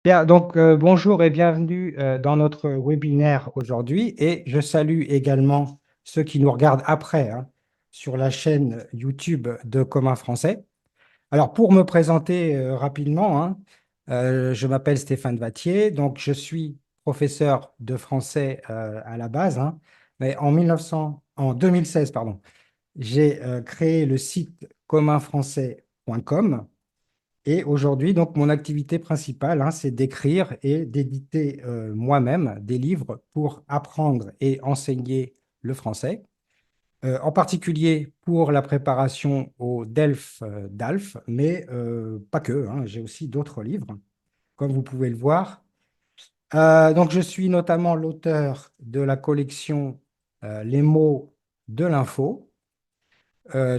Bien, donc bonjour et bienvenue dans notre webinaire aujourd'hui et je salue également ceux qui nous regardent après hein, sur la chaîne YouTube de Commun Français. Alors pour me présenter rapidement, je m'appelle Stéphane Vattier, donc je suis professeur de français à la base, mais en 2016, pardon, j'ai créé le site communfrançais.com. Et aujourd'hui, donc, mon activité principale, c'est d'écrire et d'éditer moi-même des livres pour apprendre et enseigner le français, en particulier pour la préparation au DELF d'ALF, mais pas que, j'ai aussi d'autres livres, comme vous pouvez le voir. Donc, je suis notamment l'auteur de la collection Les mots de l'info.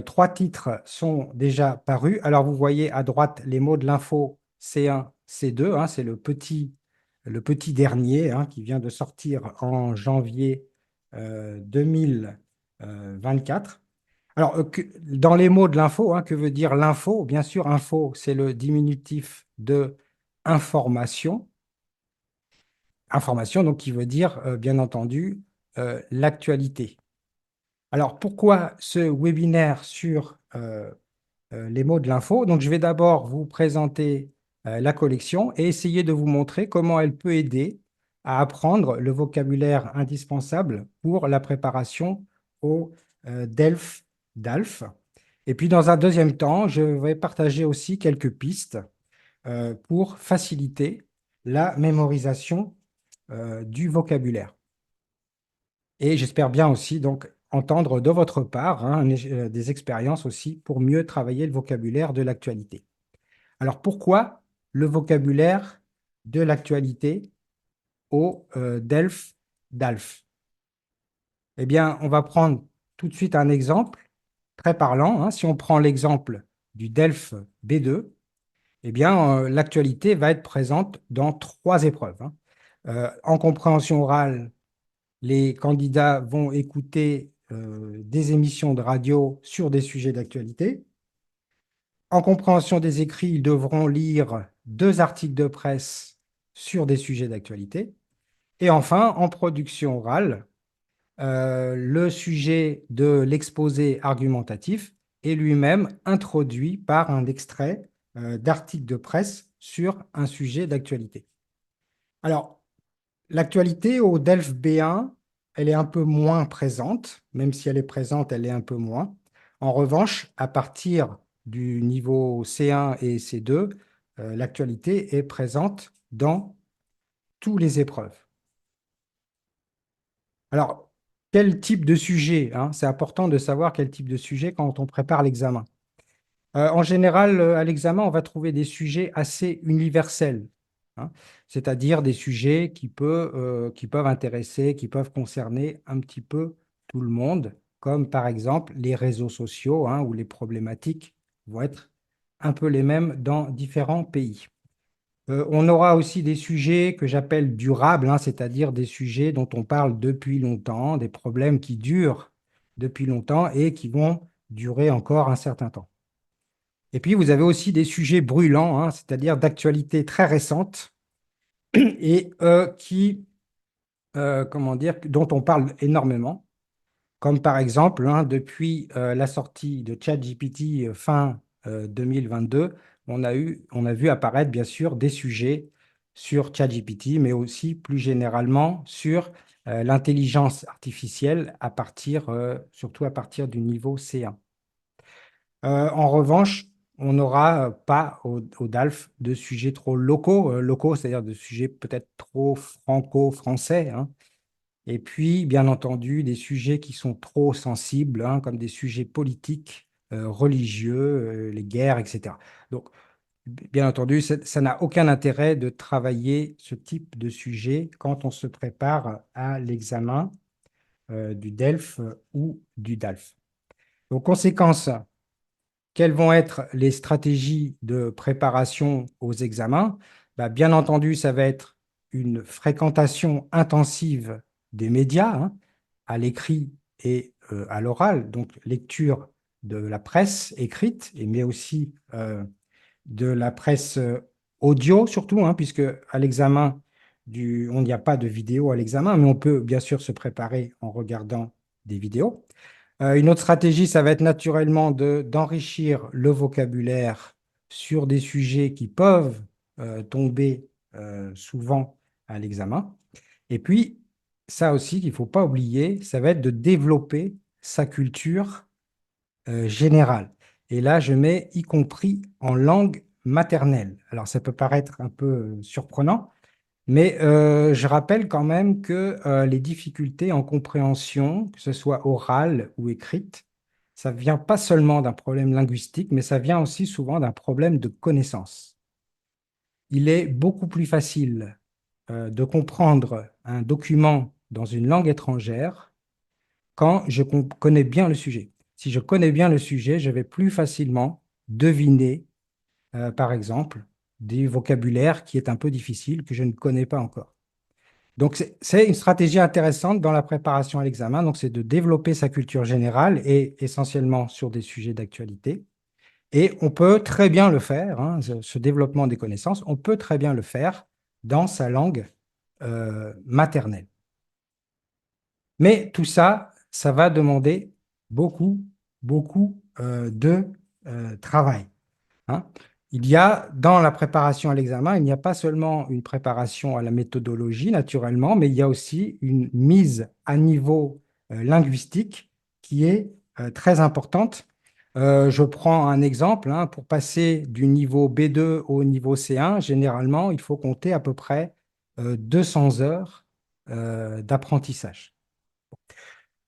Trois titres sont déjà parus. Alors, vous voyez à droite les mots de l'info C1, C2, c'est le petit dernier qui vient de sortir en janvier 2024. Alors, dans les mots de l'info, que veut dire l'info? Bien sûr, info, c'est le diminutif de information. Information, donc, qui veut dire, bien entendu, l'actualité. Alors, pourquoi ce webinaire sur les mots de l'info? Donc, je vais d'abord vous présenter la collection et essayer de vous montrer comment elle peut aider à apprendre le vocabulaire indispensable pour la préparation au DELF d'ALF. Et puis, dans un deuxième temps, je vais partager aussi quelques pistes pour faciliter la mémorisation du vocabulaire. Et j'espère bien aussi donc entendre de votre part des expériences aussi pour mieux travailler le vocabulaire de l'actualité. Alors pourquoi le vocabulaire de l'actualité au DELF d'ALF? Eh bien, on va prendre tout de suite un exemple très parlant. Si on prend l'exemple du DELF B2, eh bien, l'actualité va être présente dans trois épreuves. En compréhension orale, les candidats vont écouter des émissions de radio sur des sujets d'actualité. En compréhension des écrits, ils devront lire deux articles de presse sur des sujets d'actualité. Et enfin, en production orale, le sujet de l'exposé argumentatif est lui-même introduit par un extrait d'article de presse sur un sujet d'actualité. Alors, l'actualité au DELF B1, elle est un peu moins présente, même si elle est présente, elle est un peu moins. En revanche, à partir du niveau C1 et C2, l'actualité est présente dans tous les épreuves. Alors, quel type de sujet, c'est important de savoir quel type de sujet quand on prépare l'examen. En général, à l'examen, on va trouver des sujets assez universels, hein, c'est-à-dire des sujets qui peuvent intéresser, qui peuvent concerner un petit peu tout le monde, comme par exemple les réseaux sociaux, où les problématiques vont être un peu les mêmes dans différents pays. On aura aussi des sujets que j'appelle durables, c'est-à-dire des sujets dont on parle depuis longtemps, des problèmes qui durent depuis longtemps et qui vont durer encore un certain temps. Et puis, vous avez aussi des sujets brûlants, c'est-à-dire d'actualité très récente et comment dire, dont on parle énormément, comme par exemple, depuis la sortie de ChatGPT fin 2022, on a vu apparaître bien sûr des sujets sur ChatGPT, mais aussi plus généralement sur l'intelligence artificielle surtout à partir du niveau C1. En revanche, on n'aura pas au DALF de sujets trop locaux, c'est-à-dire de sujets peut-être trop franco-français, et puis, bien entendu, des sujets qui sont trop sensibles, comme des sujets politiques, religieux, les guerres, etc. Donc, bien entendu, ça n'a aucun intérêt de travailler ce type de sujet quand on se prépare à l'examen du DELF ou du DALF. Donc, conséquence, quelles vont être les stratégies de préparation aux examens? Bien entendu, ça va être une fréquentation intensive des médias, à l'écrit et à l'oral, donc lecture de la presse écrite, mais aussi de la presse audio surtout, hein, puisque à l'examen, on n'y a pas de vidéo à l'examen, mais on peut bien sûr se préparer en regardant des vidéos. Une autre stratégie, ça va être naturellement d'enrichir le vocabulaire sur des sujets qui peuvent tomber souvent à l'examen. Et puis, ça aussi qu'il ne faut pas oublier, ça va être de développer sa culture générale. Et là, je mets y compris en langue maternelle. Alors, ça peut paraître un peu surprenant, mais je rappelle quand même que les difficultés en compréhension, que ce soit orale ou écrite, ça vient pas seulement d'un problème linguistique, mais ça vient aussi souvent d'un problème de connaissance. Il est beaucoup plus facile de comprendre un document dans une langue étrangère quand je connais bien le sujet. Si je connais bien le sujet, je vais plus facilement deviner, par exemple, des vocabulaires qui est un peu difficile, que je ne connais pas encore. Donc, c'est une stratégie intéressante dans la préparation à l'examen. Donc, c'est de développer sa culture générale et essentiellement sur des sujets d'actualité. Et on peut très bien le faire, hein, ce développement des connaissances, on peut très bien le faire dans sa langue maternelle. Mais tout ça, ça va demander beaucoup, beaucoup de travail, hein. Il y a, dans la préparation à l'examen, il n'y a pas seulement une préparation à la méthodologie, naturellement, mais il y a aussi une mise à niveau linguistique qui est très importante. Je prends un exemple, hein, pour passer du niveau B2 au niveau C1, généralement, il faut compter à peu près 200 heures d'apprentissage.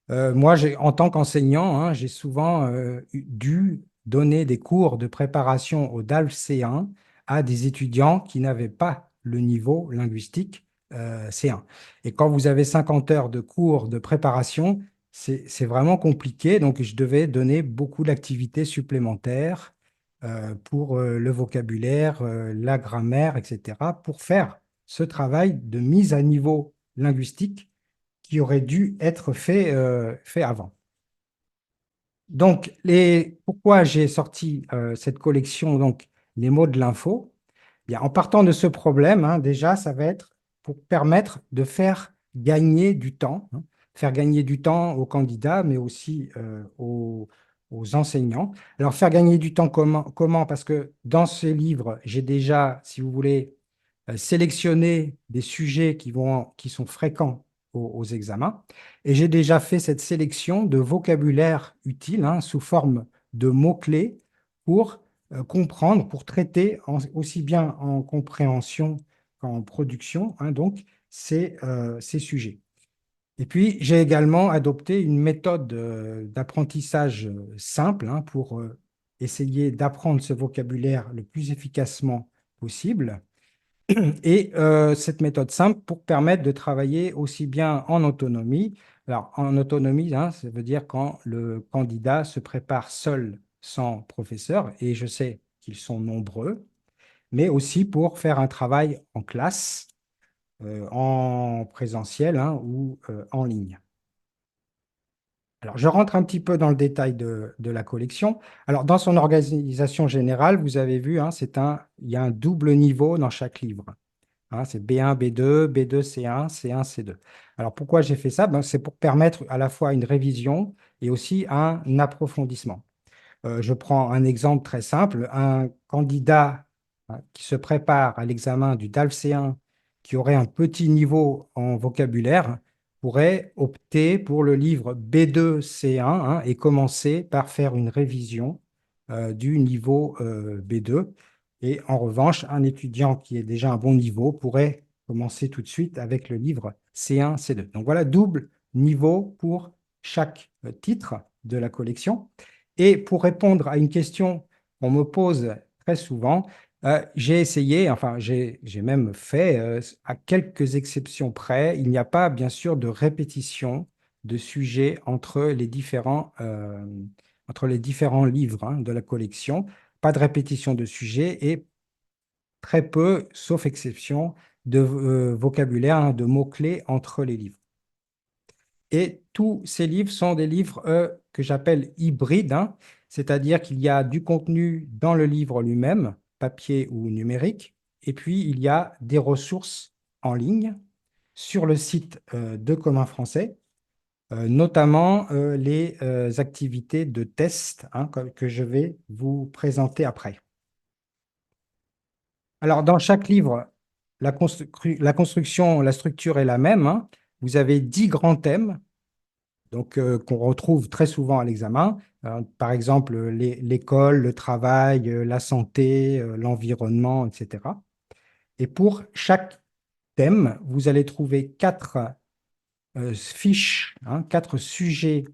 Moi, en tant qu'enseignant, hein, j'ai souvent dû donner des cours de préparation au DALF C1 à des étudiants qui n'avaient pas le niveau linguistique C1. Et quand vous avez 50 heures de cours de préparation, c'est vraiment compliqué. Donc, je devais donner beaucoup d'activités supplémentaires pour le vocabulaire, la grammaire, etc., pour faire ce travail de mise à niveau linguistique qui aurait dû être fait avant. Donc, pourquoi j'ai sorti cette collection, donc les mots de l'info? Bien, en partant de ce problème, hein, déjà, ça va être pour permettre de faire gagner du temps, hein, faire gagner du temps aux candidats, mais aussi aux enseignants. Alors, faire gagner du temps comment? Parce que dans ces livres, j'ai déjà, si vous voulez, sélectionner des sujets qui sont fréquents aux examens. Et j'ai déjà fait cette sélection de vocabulaire utile, hein, sous forme de mots-clés pour comprendre, pour traiter aussi bien en compréhension qu'en production, hein, donc ces sujets. Et puis, j'ai également adopté une méthode d'apprentissage simple, hein, pour essayer d'apprendre ce vocabulaire le plus efficacement possible. Et cette méthode simple pour permettre de travailler aussi bien en autonomie. Alors, en autonomie, hein, ça veut dire quand le candidat se prépare seul, sans professeur, et je sais qu'ils sont nombreux, mais aussi pour faire un travail en classe, en présentiel, hein, ou en ligne. Alors, je rentre un petit peu dans le détail de la collection. Alors, dans son organisation générale, vous avez vu, hein, il y a un double niveau dans chaque livre. Hein, c'est B1, B2, B2, C1, C1, C2. Alors pourquoi j'ai fait ça? Ben, c'est pour permettre à la fois une révision et aussi un approfondissement. Je prends un exemple très simple. Un candidat, hein, qui se prépare à l'examen du DALF C1, qui aurait un petit niveau en vocabulaire, pourrait opter pour le livre B2 C1, hein, et commencer par faire une révision du niveau B2. Et en revanche, un étudiant qui est déjà à un bon niveau pourrait commencer tout de suite avec le livre C1, C2. Donc voilà, double niveau pour chaque titre de la collection. Et pour répondre à une question qu'on me pose très souvent, j'ai essayé, enfin j'ai même fait, à quelques exceptions près, il n'y a pas bien sûr de répétition de sujets entre les différents livres, hein, de la collection. Pas de répétition de sujets et très peu, sauf exception, de vocabulaire, hein, de mots-clés entre les livres. Et tous ces livres sont des livres que j'appelle hybrides, hein, c'est-à-dire qu'il y a du contenu dans le livre lui-même, papier ou numérique, et puis il y a des ressources en ligne sur le site de Commun Français, notamment les activités de test, hein, que je vais vous présenter après. Alors, dans chaque livre, la construction, la structure est la même, hein. Vous avez 10 grands thèmes, donc, qu'on retrouve très souvent à l'examen. Par exemple, l'école, le travail, la santé, l'environnement, etc. Et pour chaque thème, vous allez trouver quatre fiches, hein, quatre sujets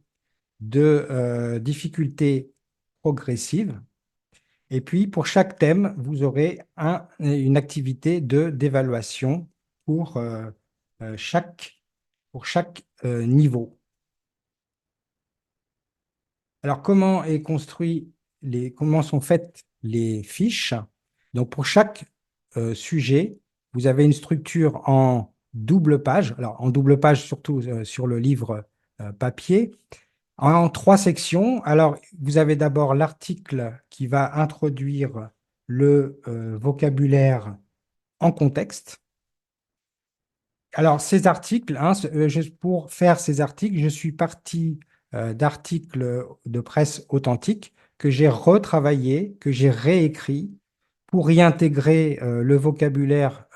de difficulté progressive. Et puis, pour chaque thème, vous aurez une activité d'évaluation pour, pour chaque niveau. Alors, comment sont faites les fiches? Donc, pour chaque sujet, vous avez une structure en double page. Alors, en double page, surtout sur le livre papier, en trois sections. Alors, vous avez d'abord l'article qui va introduire le vocabulaire en contexte. Alors, ces articles, hein, pour faire ces articles, je suis parti d'articles de presse authentiques que j'ai retravaillés, que j'ai réécrits pour y intégrer le vocabulaire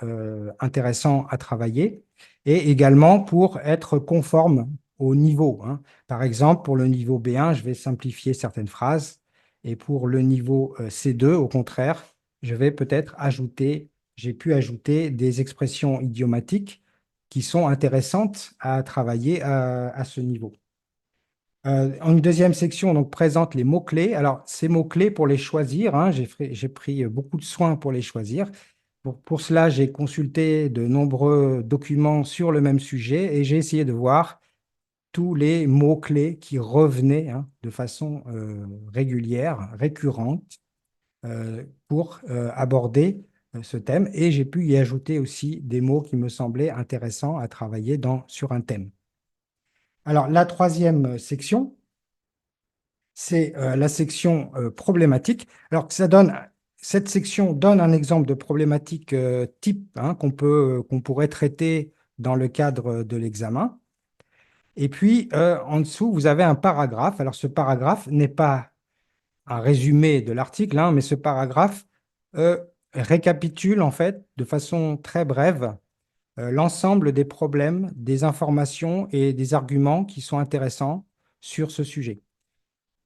intéressant à travailler et également pour être conforme au niveau, hein. Par exemple, pour le niveau B1, je vais simplifier certaines phrases et pour le niveau C2, au contraire, j'ai pu ajouter des expressions idiomatiques qui sont intéressantes à travailler à ce niveau. Une deuxième section donc, présente les mots-clés. Alors, ces mots-clés, pour les choisir, hein, j'ai pris beaucoup de soin pour les choisir. Pour cela, j'ai consulté de nombreux documents sur le même sujet et j'ai essayé de voir tous les mots-clés qui revenaient, hein, de façon régulière, récurrente, pour aborder ce thème. Et j'ai pu y ajouter aussi des mots qui me semblaient intéressants à travailler sur un thème. Alors, la troisième section, c'est la section problématique. Alors, cette section donne un exemple de problématique type, hein, qu'on pourrait traiter dans le cadre de l'examen. Et puis, en dessous, vous avez un paragraphe. Alors, ce paragraphe n'est pas un résumé de l'article, hein, mais ce paragraphe euh, récapitule en fait de façon très brève l'ensemble des problèmes, des informations et des arguments qui sont intéressants sur ce sujet.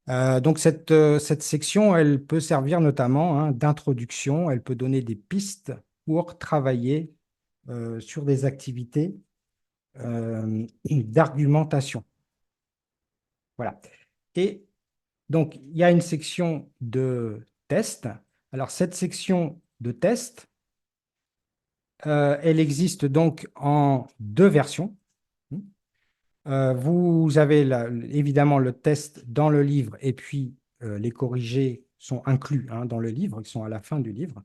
Donc cette section, elle peut servir notamment, hein, d'introduction, elle peut donner des pistes pour travailler sur des activités d'argumentation. Voilà. Et donc, il y a une section de test. Alors, cette section de test, elle existe donc en deux versions. Vous avez évidemment le test dans le livre et puis les corrigés sont inclus, hein, dans le livre, ils sont à la fin du livre.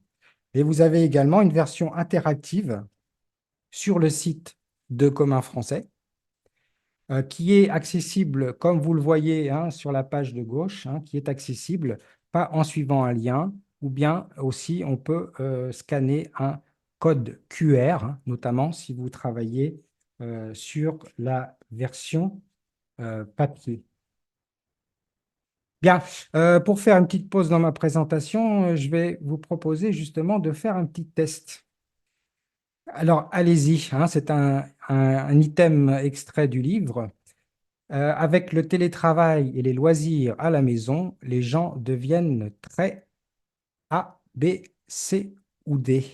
Et vous avez également une version interactive sur le site de Commun Français qui est accessible, comme vous le voyez, hein, sur la page de gauche, hein, qui est accessible pas en suivant un lien, ou bien aussi on peut scanner un code QR, hein, notamment si vous travaillez sur la version papier. Bien, pour faire une petite pause dans ma présentation, je vais vous proposer justement de faire un petit test. Alors, allez-y, hein, c'est un item extrait du livre. Avec le télétravail et les loisirs à la maison, les gens deviennent très A, B, C ou D.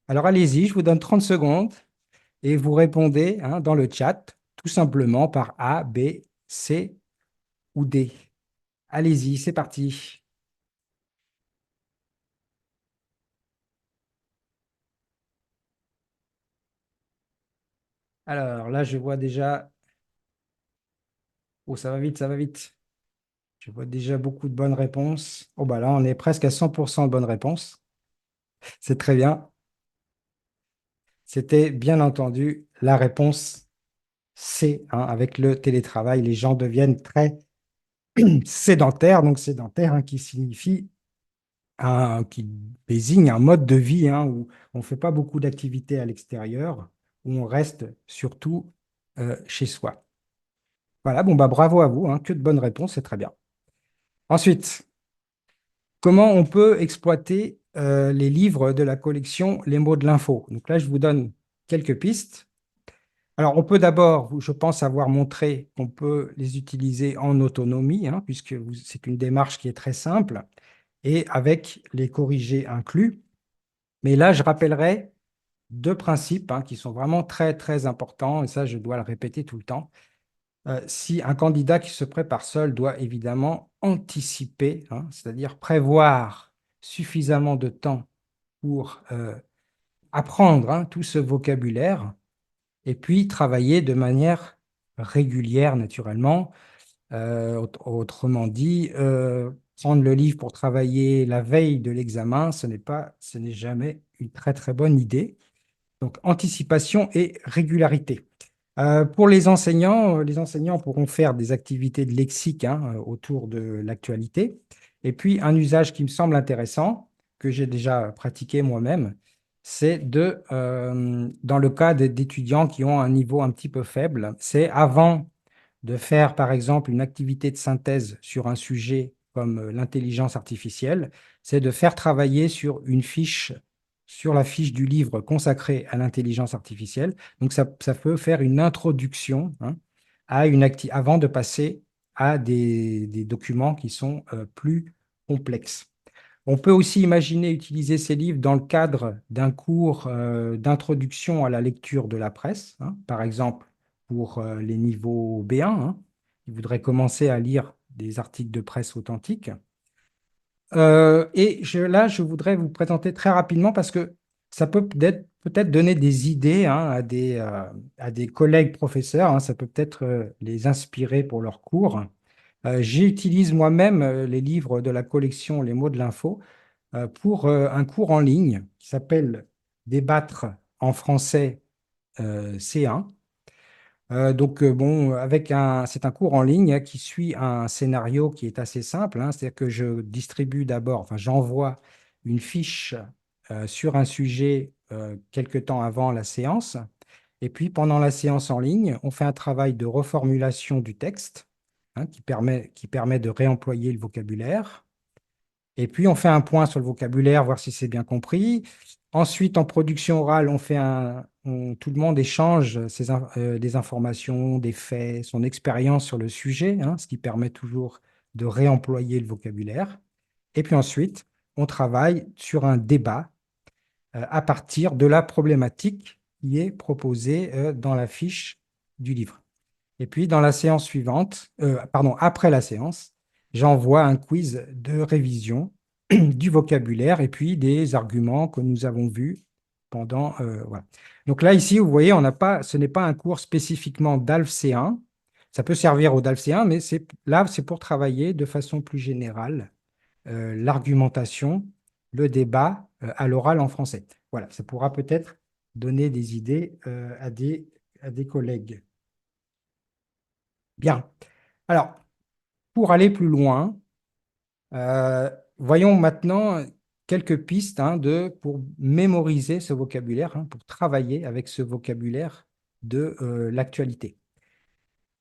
Alors allez-y, je vous donne 30 secondes et vous répondez, hein, dans le chat, tout simplement par A, B, C ou D. Allez-y, c'est parti. Alors là, je vois déjà... Oh, ça va vite, ça va vite. Je vois déjà beaucoup de bonnes réponses. Oh, bah là, on est presque à 100% de bonnes réponses. C'est très bien. C'était bien entendu la réponse C, hein. Avec le télétravail, les gens deviennent très sédentaires. Donc sédentaire, hein, qui signifie qui désigne un mode de vie hein, où on ne fait pas beaucoup d'activités à l'extérieur, où on reste surtout chez soi. Voilà, bon, bah, bravo à vous, hein, que de bonnes réponses, c'est très bien. Ensuite, comment on peut exploiter les livres de la collection Les mots de l'info? Donc là, je vous donne quelques pistes. Alors, on peut d'abord, je pense avoir montré qu'on peut les utiliser en autonomie, hein, puisque c'est une démarche qui est très simple, et avec les corrigés inclus. Mais là, je rappellerai deux principes hein, qui sont vraiment très, très importants, et ça, je dois le répéter tout le temps. Si un candidat qui se prépare seul doit évidemment anticiper, hein, c'est-à-dire prévoir suffisamment de temps pour apprendre hein, tout ce vocabulaire, et puis travailler de manière régulière, naturellement. Autrement dit, prendre le livre pour travailler la veille de l'examen, ce n'est jamais une très, très bonne idée. Donc, anticipation et régularité. Pour les enseignants pourront faire des activités de lexique hein, autour de l'actualité. Et puis, un usage qui me semble intéressant, que j'ai déjà pratiqué moi-même, c'est dans le cas d'étudiants qui ont un niveau un petit peu faible, c'est avant de faire, par exemple, une activité de synthèse sur un sujet comme l'intelligence artificielle, c'est de faire travailler sur la fiche du livre consacré à l'intelligence artificielle. Donc, ça peut faire une introduction hein, avant de passer à des documents qui sont plus complexes. On peut aussi imaginer utiliser ces livres dans le cadre d'un cours d'introduction à la lecture de la presse, hein, par exemple pour les niveaux B1, hein, qui voudraient commencer à lire des articles de presse authentiques. Là, je voudrais vous présenter très rapidement parce que ça peut peut-être donner des idées hein, à des collègues professeurs, hein, ça peut peut-être les inspirer pour leurs cours. J'utilise moi-même les livres de la collection Les mots de l'info pour un cours en ligne qui s'appelle Débattre en français C1. Bon, c'est un cours en ligne hein, qui suit un scénario qui est assez simple, hein, c'est-à-dire que je distribue d'abord, enfin j'envoie une fiche sur un sujet quelque temps avant la séance, et puis pendant la séance en ligne, on fait un travail de reformulation du texte hein, qui permet de réemployer le vocabulaire. Et puis, on fait un point sur le vocabulaire, voir si c'est bien compris. Ensuite, en production orale, tout le monde échange des informations, des faits, son expérience sur le sujet, hein, ce qui permet toujours de réemployer le vocabulaire. Et puis ensuite, on travaille sur un débat à partir de la problématique qui est proposée dans la fiche du livre. Et puis, dans la séance suivante, pardon, après la séance, j'envoie un quiz de révision du vocabulaire et puis des arguments que nous avons vus pendant. Voilà. Donc là, ici, vous voyez, ce n'est pas un cours spécifiquement d'ALF C1. Ça peut servir au DALF C1, mais là, c'est pour travailler de façon plus générale l'argumentation, le débat à l'oral en français. Voilà, ça pourra peut-être donner des idées à des collègues. Bien. Alors, pour aller plus loin, voyons maintenant quelques pistes hein, pour mémoriser ce vocabulaire, hein, pour travailler avec ce vocabulaire de l'actualité.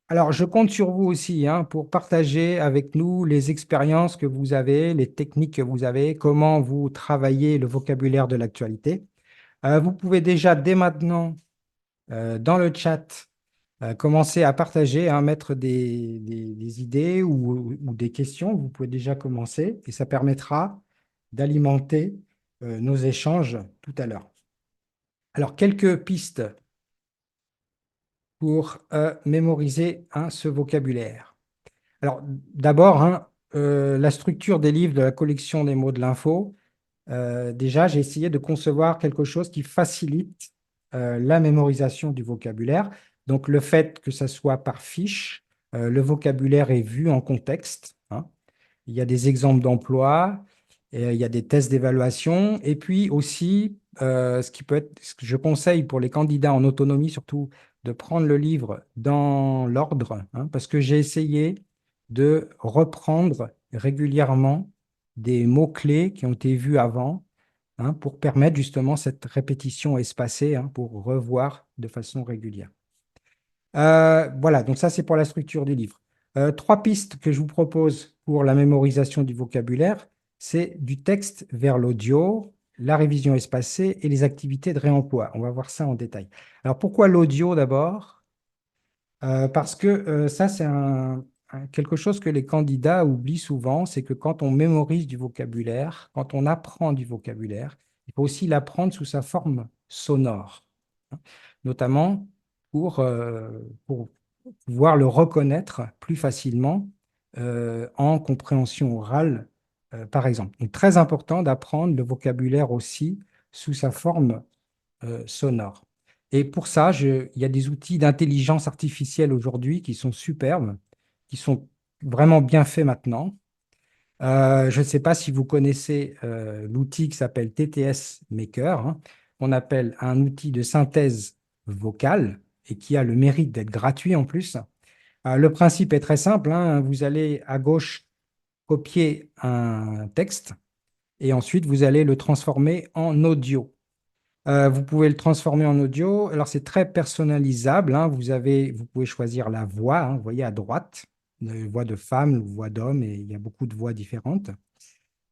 Alors, je compte sur vous aussi hein, pour partager avec nous les expériences que vous avez, les techniques que vous avez, comment vous travaillez le vocabulaire de l'actualité. Vous pouvez déjà dès maintenant dans le chat commencer à partager, hein, mettre des idées ou des questions. Vous pouvez déjà commencer et ça permettra d'alimenter nos échanges tout à l'heure. Alors, quelques pistes pour mémoriser hein, ce vocabulaire. Alors, d'abord, hein, la structure des livres de la collection des mots de l'info. Déjà, j'ai essayé de concevoir quelque chose qui facilite la mémorisation du vocabulaire. Donc, le fait que ça soit par fiche, le vocabulaire est vu en contexte, hein. Il y a des exemples d'emploi, il y a des tests d'évaluation, et puis aussi, ce que je conseille pour les candidats en autonomie, surtout, de prendre le livre dans l'ordre, hein, parce que j'ai essayé de reprendre régulièrement des mots-clés qui ont été vus avant, hein, pour permettre justement cette répétition espacée, hein, pour revoir de façon régulière. Voilà, donc ça c'est pour la structure du livre. Trois pistes que je vous propose pour la mémorisation du vocabulaire, c'est du texte vers l'audio, la révision espacée et les activités de réemploi. On va voir ça en détail. Alors pourquoi l'audio d'abord? Parce que ça c'est quelque chose que les candidats oublient souvent, c'est que quand on mémorise du vocabulaire, quand on apprend du vocabulaire, il faut aussi l'apprendre sous sa forme sonore, hein, notamment pour pouvoir le reconnaître plus facilement en compréhension orale, par exemple. Il est très important d'apprendre le vocabulaire aussi sous sa forme sonore. Et pour ça, il y a des outils d'intelligence artificielle aujourd'hui qui sont superbes, qui sont vraiment bien faits maintenant. Je ne sais pas si vous connaissez l'outil qui s'appelle TTS Maker, hein, qu'on appelle un outil de synthèse vocale et qui a le mérite d'être gratuit en plus. Le principe est très simple, hein. Vous allez à gauche copier un texte et ensuite vous allez le transformer en audio. Vous pouvez le transformer en audio. Alors, c'est très personnalisable, hein. Vous pouvez choisir la voix, hein, vous voyez à droite, une voix de femme, une voix d'homme, et il y a beaucoup de voix différentes.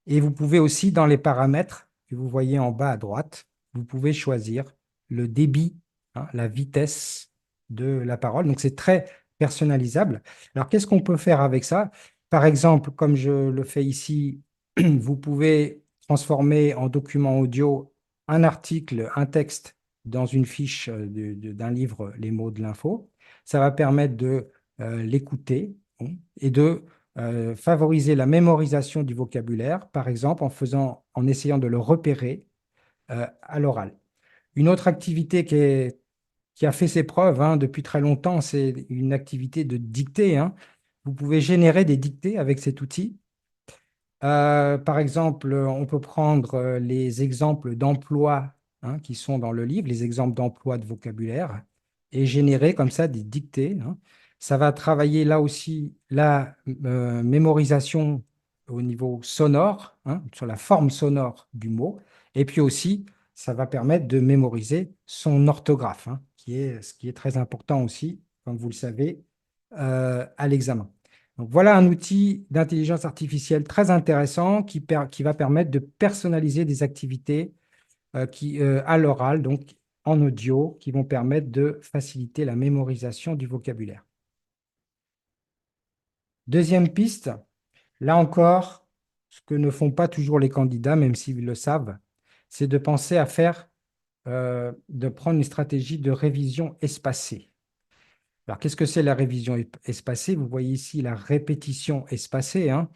Et vous pouvez aussi, dans les paramètres que vous voyez en bas à droite, vous pouvez choisir le débit, hein, la vitesse de la parole. Donc, c'est très personnalisable. Alors, qu'est-ce qu'on peut faire avec ça? Par exemple, comme je le fais ici, vous pouvez transformer en document audio un article, un texte dans une fiche d'un livre, Les mots de l'info. Ça va permettre de l'écouter, hein, et de favoriser la mémorisation du vocabulaire, par exemple en essayant de le repérer à l'oral. Une autre activité qui a fait ses preuves, hein, depuis très longtemps, c'est une activité de dictée, hein. Vous pouvez générer des dictées avec cet outil. Par exemple, on peut prendre les exemples d'emploi, hein, qui sont dans le livre, les exemples d'emploi de vocabulaire, et générer comme ça des dictées, hein. Ça va travailler là aussi la mémorisation au niveau sonore, hein, sur la forme sonore du mot, et puis aussi, ça va permettre de mémoriser son orthographe, hein, ce qui est très important aussi, comme vous le savez, à l'examen. Donc, voilà un outil d'intelligence artificielle très intéressant qui va permettre de personnaliser des activités à l'oral, donc en audio, qui vont permettre de faciliter la mémorisation du vocabulaire. Deuxième piste, là encore, ce que ne font pas toujours les candidats, même s'ils le savent, c'est de penser à de prendre une stratégie de révision espacée. Alors, qu'est-ce que c'est la révision espacée? Vous voyez ici la répétition espacée, hein.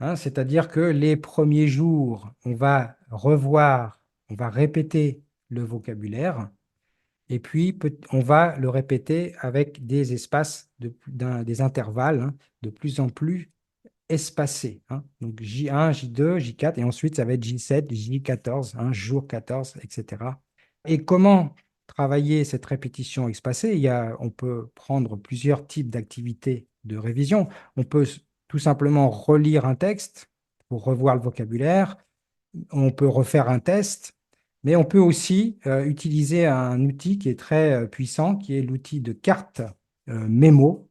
Hein, c'est-à-dire que les premiers jours, on va revoir, on va répéter le vocabulaire, et puis on va le répéter avec des espaces, des intervalles, hein, de plus en plus espacés, hein. Donc J1, J2, J4, et ensuite ça va être J7, J14, hein, jour 14, etc. Et comment travailler cette répétition espacée? On peut prendre plusieurs types d'activités de révision. On peut tout simplement relire un texte pour revoir le vocabulaire. On peut refaire un test, mais on peut aussi utiliser un outil qui est très puissant, qui est l'outil de carte mémo.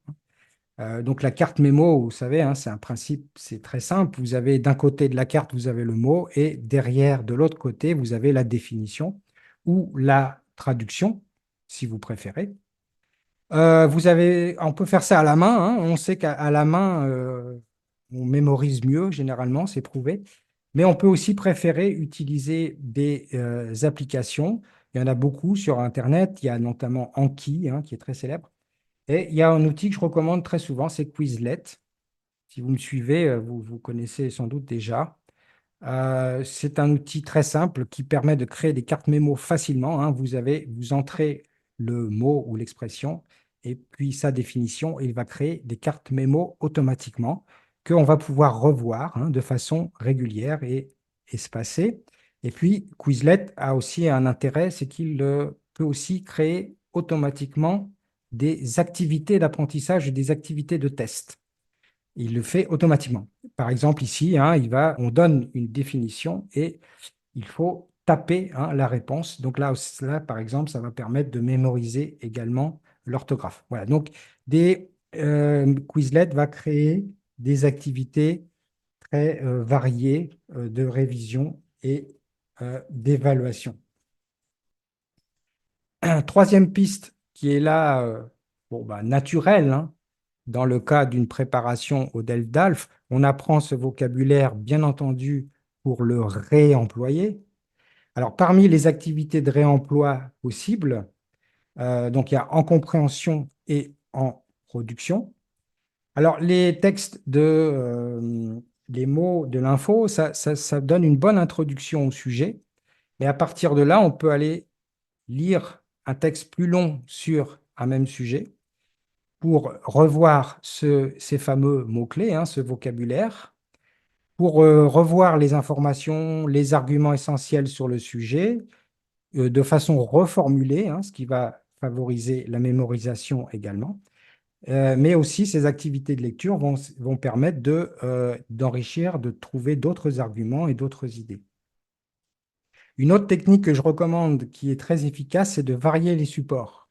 Donc la carte mémo, vous savez, hein, c'est un principe, c'est très simple. Vous avez d'un côté de la carte, vous avez le mot, et derrière, de l'autre côté, vous avez la définition ou la traduction, si vous préférez. On peut faire ça à la main, hein. On sait qu'à la main, on mémorise mieux, généralement, c'est prouvé. Mais on peut aussi préférer utiliser des applications. Il y en a beaucoup sur Internet. Il y a notamment Anki, hein, qui est très célèbre. Et il y a un outil que je recommande très souvent, c'est Quizlet. Si vous me suivez, vous connaissez sans doute déjà. C'est un outil très simple qui permet de créer des cartes mémo facilement, hein. Vous entrez le mot ou l'expression et puis sa définition, et il va créer des cartes mémo automatiquement qu'on va pouvoir revoir, hein, de façon régulière et espacée. Et puis, Quizlet a aussi un intérêt, c'est qu'il peut aussi créer automatiquement des activités d'apprentissage et des activités de test. Il le fait automatiquement. Par exemple, ici, hein, on donne une définition et il faut taper, hein, la réponse. Donc là, par exemple, ça va permettre de mémoriser également l'orthographe. Voilà, donc Quizlet va créer des activités très variées de révision et d'évaluation. Troisième piste qui est là, bon, bah, naturelle, hein, dans le cas d'une préparation au DELF-DALF, on apprend ce vocabulaire, bien entendu, pour le réemployer. Alors, parmi les activités de réemploi possibles, donc il y a en compréhension et en production. Alors, les textes les mots de l'info, ça donne une bonne introduction au sujet. Et à partir de là, on peut aller lire un texte plus long sur un même sujet pour revoir ces fameux mots-clés, hein, ce vocabulaire, pour revoir les informations, les arguments essentiels sur le sujet, de façon reformulée, hein, ce qui va favoriser la mémorisation également. Mais aussi, ces activités de lecture vont permettre d'enrichir, de trouver d'autres arguments et d'autres idées. Une autre technique que je recommande qui est très efficace, c'est de varier les supports.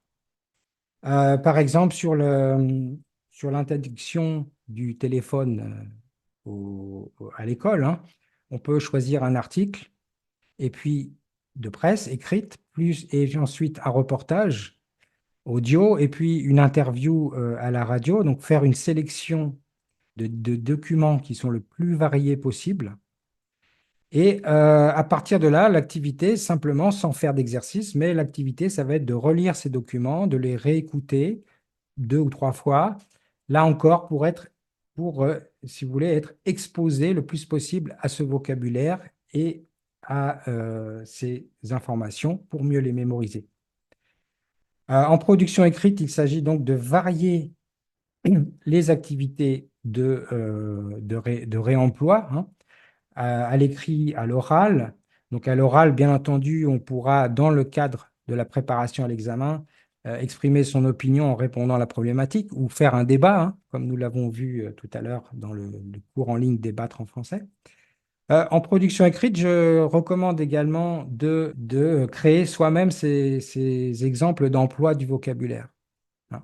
Par exemple, sur l'interdiction du téléphone à l'école, hein, on peut choisir un article et puis de presse écrite, et ensuite un reportage audio et puis une interview à la radio. Donc faire une sélection de documents qui sont le plus variés possible. Et à partir de là, l'activité, simplement sans faire d'exercice, mais l'activité, ça va être de relire ces documents, de les réécouter 2 ou 3 fois, là encore si vous voulez, être exposé le plus possible à ce vocabulaire et à ces informations pour mieux les mémoriser. En production écrite, il s'agit donc de varier les activités de réemploi, hein, à l'écrit, à l'oral. Donc à l'oral, bien entendu, on pourra, dans le cadre de la préparation à l'examen, exprimer son opinion en répondant à la problématique ou faire un débat, hein, comme nous l'avons vu tout à l'heure dans le cours en ligne Débattre en français. En production écrite, je recommande également de créer soi-même ces exemples d'emploi du vocabulaire, hein.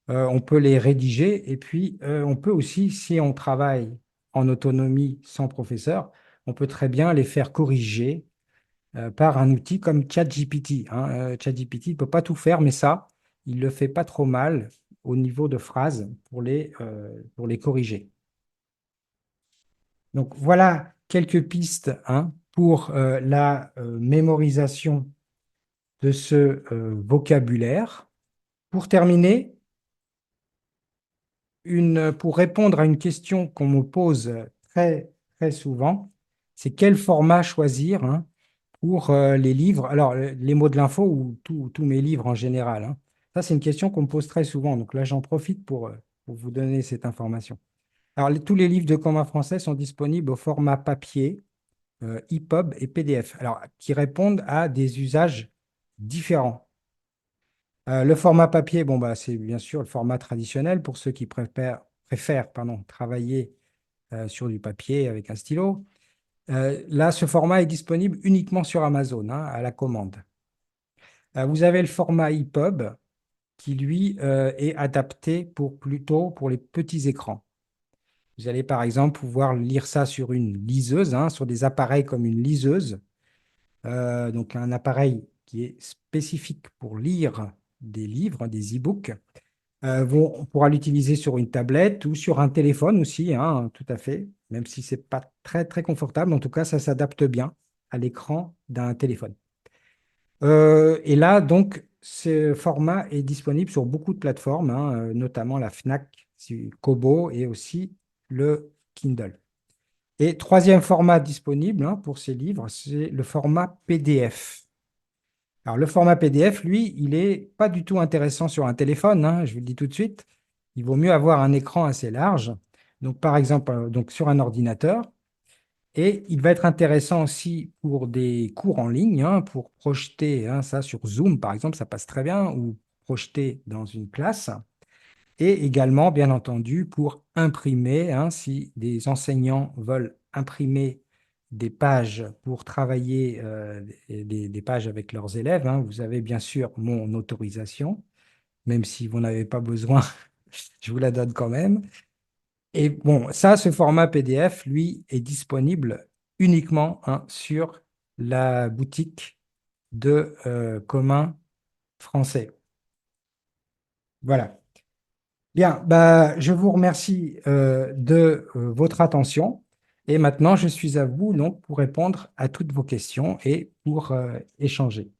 On peut les rédiger et puis on peut aussi, si on travaille en autonomie sans professeur, on peut très bien les faire corriger par un outil comme ChatGPT, hein. ChatGPT ne peut pas tout faire, mais ça, il le fait pas trop mal au niveau de phrases pour les corriger. Donc voilà quelques pistes, hein, pour la mémorisation de ce vocabulaire. Pour terminer, pour répondre à une question qu'on me pose très, très souvent, c'est quel format choisir, hein, pour les livres. Alors, les mots de l'info ou tous mes livres en général, hein. Ça, c'est une question qu'on me pose très souvent. Donc là, j'en profite pour vous donner cette information. Alors, tous les livres de commun français sont disponibles au format papier, EPUB et PDF, alors, qui répondent à des usages différents. Le format papier, bon, bah, c'est bien sûr le format traditionnel pour ceux qui préfèrent travailler sur du papier avec un stylo. Là, ce format est disponible uniquement sur Amazon, hein, à la commande. Vous avez le format EPUB qui, lui, est adapté plutôt pour les petits écrans. Vous allez, par exemple, pouvoir lire ça sur une liseuse, hein, sur des appareils comme une liseuse. Donc, un appareil qui est spécifique pour lire des livres, des e-books. On pourra l'utiliser sur une tablette ou sur un téléphone aussi, hein, tout à fait, même si ce n'est pas très, très confortable. En tout cas, ça s'adapte bien à l'écran d'un téléphone. Et là, donc, ce format est disponible sur beaucoup de plateformes, hein, notamment la Fnac, Kobo et aussi le Kindle. Et troisième format disponible, hein, pour ces livres, c'est le format PDF. Alors, le format PDF, lui, il n'est pas du tout intéressant sur un téléphone, hein, je vous le dis tout de suite. Il vaut mieux avoir un écran assez large, donc par exemple donc sur un ordinateur. Et il va être intéressant aussi pour des cours en ligne, hein, pour projeter, hein, ça sur Zoom, par exemple, ça passe très bien, ou projeter dans une classe. et également, bien entendu, pour imprimer, hein, si des enseignants veulent imprimer des pages pour travailler des pages avec leurs élèves, hein, vous avez bien sûr mon autorisation, même si vous n'avez pas besoin, je vous la donne quand même. Et bon, ça, ce format PDF, lui, est disponible uniquement, hein, sur la boutique de Commun Français. Voilà. Bien, bah, je vous remercie de votre attention. Et maintenant, je suis à vous donc pour répondre à toutes vos questions et pour échanger.